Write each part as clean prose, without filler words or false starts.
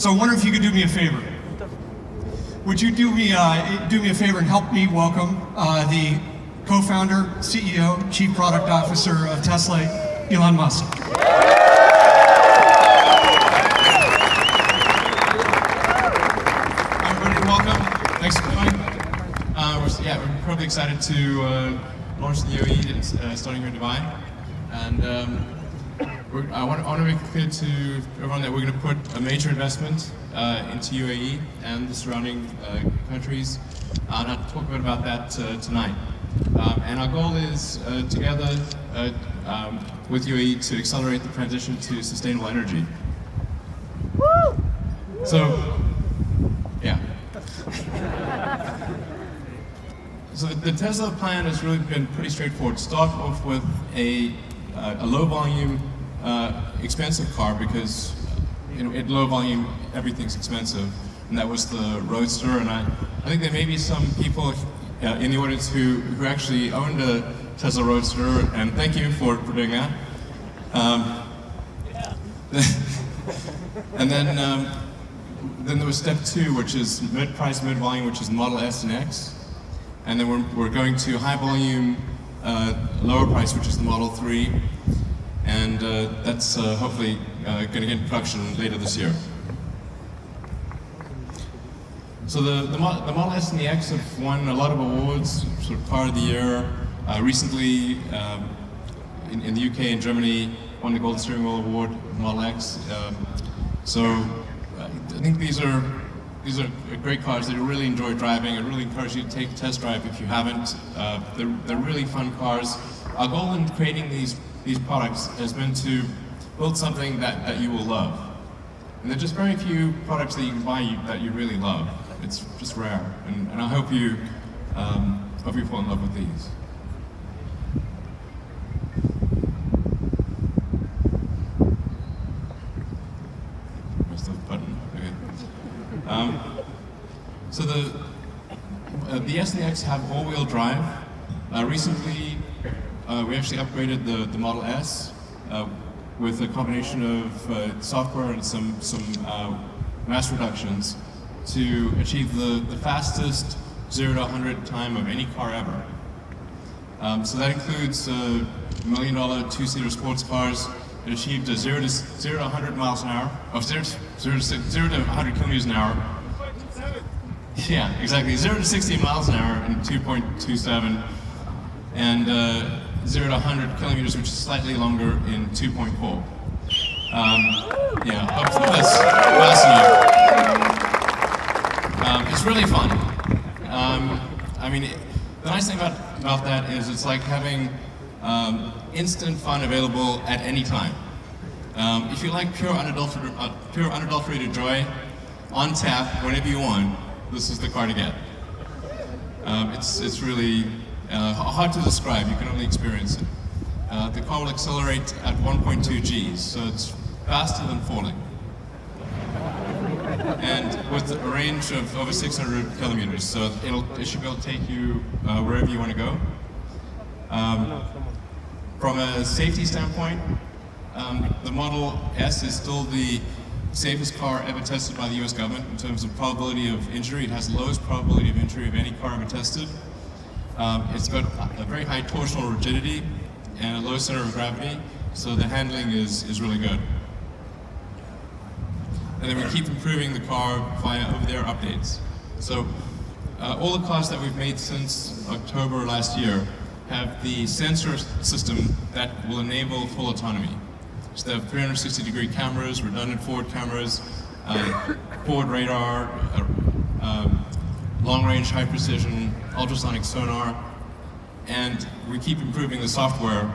So I wonder if you could do me a favor. Would you do me a favor and help me welcome the co-founder, CEO, Chief Product Officer of Tesla, Elon Musk. Everybody, welcome. Thanks for coming. We're incredibly excited to launch the UAE starting here in Dubai. And I want to make it clear to everyone that we're going to put a major investment into UAE and the surrounding countries. And I'll talk a bit about that tonight. And our goal is, together with UAE, to accelerate the transition to sustainable energy. Woo! So, yeah. So the Tesla plan has really been pretty straightforward. Start off with a low volume, expensive car, because at low volume everything's expensive, and that was the Roadster. And I think there may be some people in the audience who actually owned a Tesla Roadster, and thank you for doing that. And then there was step 2, which is mid-price, mid-volume, which is Model S and X. And then we're going to high volume, lower price, which is the Model 3. And that's hopefully going to get in production later this year. So the Model S and the X have won a lot of awards, sort of Car of the Year. Recently, in the UK and Germany, won the Golden Steering Wheel Award, Model X. So I think these are great cars that you really enjoy driving. I really encourage you to take a test drive if you haven't. They're really fun cars. Our goal in creating these products has been to build something that you will love. And there are just very few products that you can buy that you really love. It's just rare. And I hope you fall in love with these. Press the button. Okay. So the S and the X have all-wheel drive. Recently, we actually upgraded the Model S with a combination of software and some mass reductions to achieve the fastest 0 to 100 time of any car ever. So that includes $1 million 2-seater sports cars. It achieved a 0 to 100 miles an hour, or 0 to 100 kilometers an hour. Yeah, exactly. 0 to 60 miles an hour in 2.27, and 0 to 100 kilometers, which is slightly longer, in 2.4. Yeah, up to this last year. It's really fun. I mean, the nice thing about that is it's like having instant fun available at any time. If you like pure unadulterated joy, on tap, whenever you want, this is the car to get. It's really hard to describe. You can only experience it. The car will accelerate at 1.2 Gs, so it's faster than falling. And with a range of over 600 kilometers, so it should be able to take you wherever you want to go. From a safety standpoint, the Model S is still the safest car ever tested by the US government in terms of probability of injury. It has the lowest probability of injury of any car ever tested. It's got a very high torsional rigidity and a low center of gravity, so the handling is really good. And then we keep improving the car via over-the-air updates. So all the cars that we've made since October last year have the sensor system that will enable full autonomy. So they have 360-degree cameras, redundant forward cameras, forward radar, long-range, high-precision, ultrasonic sonar, and we keep improving the software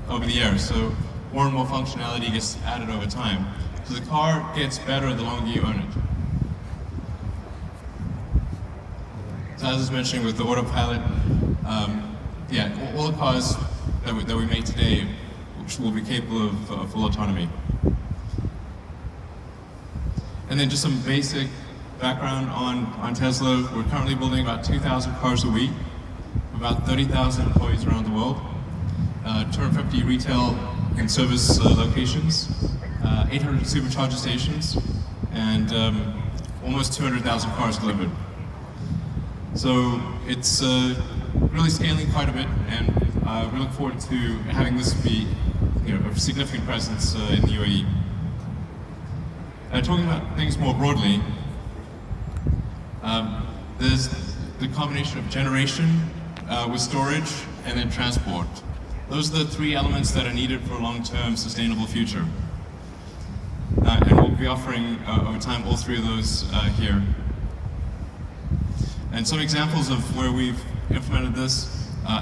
over the air. So more and more functionality gets added over time. So the car gets better the longer you own it. So as I was mentioning with the autopilot, yeah, all the cars that we make today will be capable of full autonomy. And then just some basic background on Tesla. We're currently building about 2,000 cars a week, about 30,000 employees around the world, 250 retail and service locations, 800 supercharger stations, and almost 200,000 cars delivered. So it's really scaling quite a bit, and we look forward to having this be a significant presence in the UAE. Talking about things more broadly, there's the combination of generation with storage and then transport. Those are the three elements that are needed for a long-term sustainable future. And we'll be offering over time all three of those here. And some examples of where we've implemented this.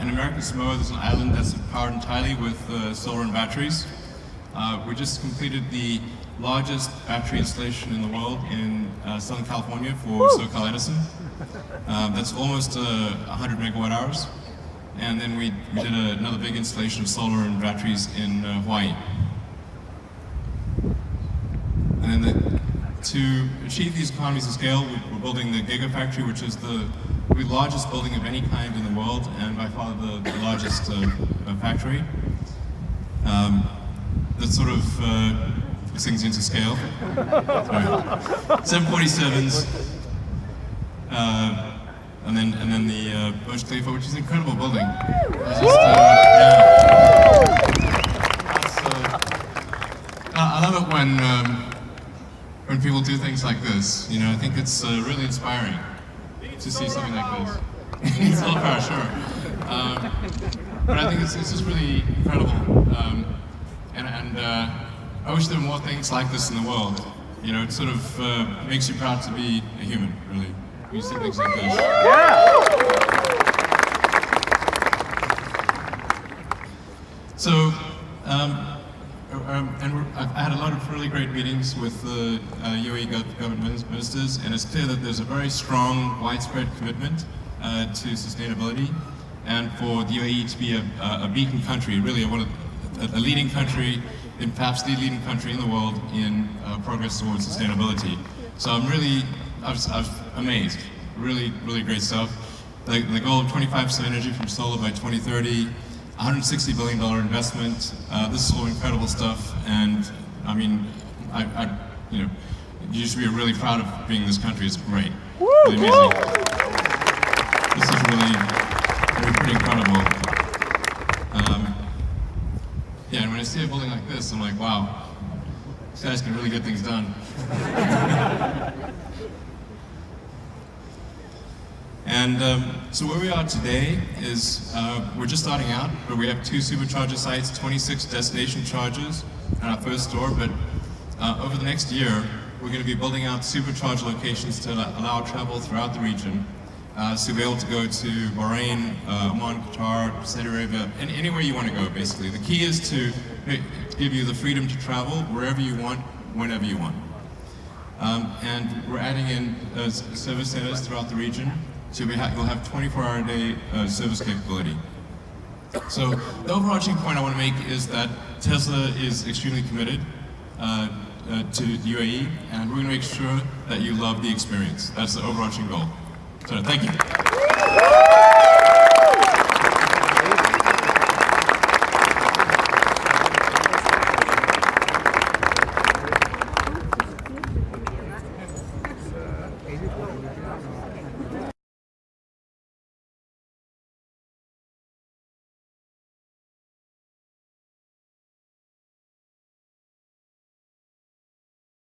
In American Samoa, there's an island that's powered entirely with solar and batteries. We just completed the largest battery installation in the world in Southern California for SoCal Edison. That's almost 100 megawatt hours. And then we did another big installation of solar and batteries in Hawaii. And then to achieve these economies of scale, we're building the Gigafactory, which is the largest building of any kind in the world, and by far the largest factory. That sort of puts things into scale. 747s, and then the Burj Khalifa, which is an incredible building. I love it when people do things like this. I think it's really inspiring to see something like this. It's solar power, sure. But I think it's just really incredible. And I wish there were more things like this in the world. It sort of makes you proud to be a human, really. You see things like this. So, I've had a lot of really great meetings with the UAE government ministers, and it's clear that there's a very strong, widespread commitment to sustainability, and for the UAE to be a beacon country, really a leading country, and perhaps the leading country in the world in progress towards sustainability. So I was amazed. Really, really great stuff. The goal of 25% energy from solar by 2030, $160 billion investment. This is all incredible stuff, and I mean, you should be really proud of being in this country. It's great, really amazing. This is really pretty incredible. Yeah, and when I see a building like this, I'm like, wow, these guys can really get things done. And so where we are today is, we're just starting out, but we have 2 supercharger sites, 26 destination chargers at our first store, but over the next year, we're going to be building out supercharger locations to allow travel throughout the region. So you'll be able to go to Bahrain, Oman, Qatar, Saudi Arabia, anywhere you want to go, basically. The key is to give you the freedom to travel wherever you want, whenever you want. And we're adding in service centers throughout the region. So you'll have 24-hour-a-day service capability. So the overarching point I want to make is that Tesla is extremely committed to the UAE, and we're going to make sure that you love the experience. That's the overarching goal. So thank you.